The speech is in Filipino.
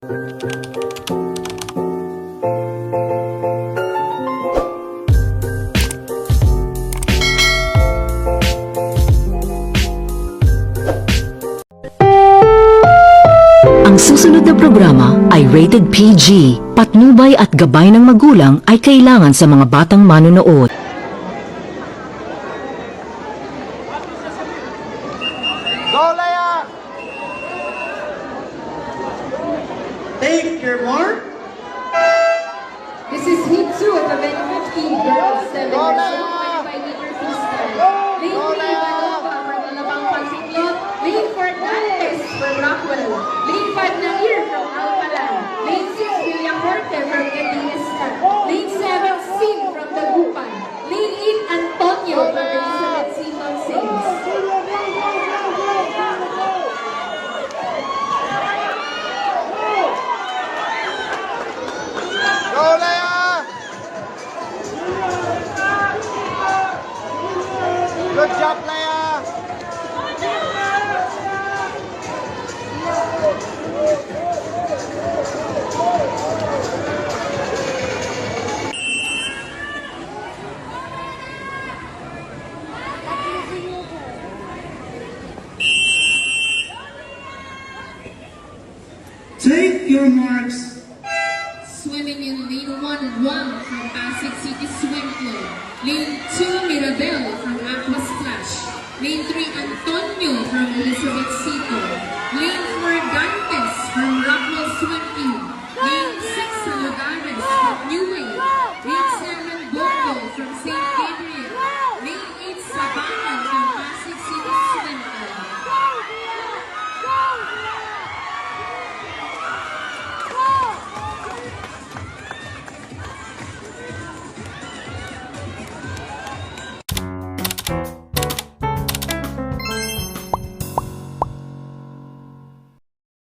Ang susunod na programa ay rated PG. Patnubay at gabay ng magulang ay kailangan sa mga batang manonood. Go, Leia! Take your mark. This is Heat 2 of Event 15, Girls 7 Go, versus Leia! 25-meter freestyle. Lane 3, Ivanova from Alabang Pansiklot. Lane 4, Dantes from Rockwell. Lane 5, Nair from Alpalan. Lane 6, Villacorte from Etiesta. Lane 7, Sim from Dagupan. Lane 8, Antonio from Elizabeth Seton Saints. Go, Leia! Good job, Leia! Take your marks. Swimming in lane 1, Wang from Pasig City Swim Club. Lane 2, Mirabel from Aqua Splash. Lane 3, Antonio from Elizabeth Cito. Lane 4, Dantes from Rock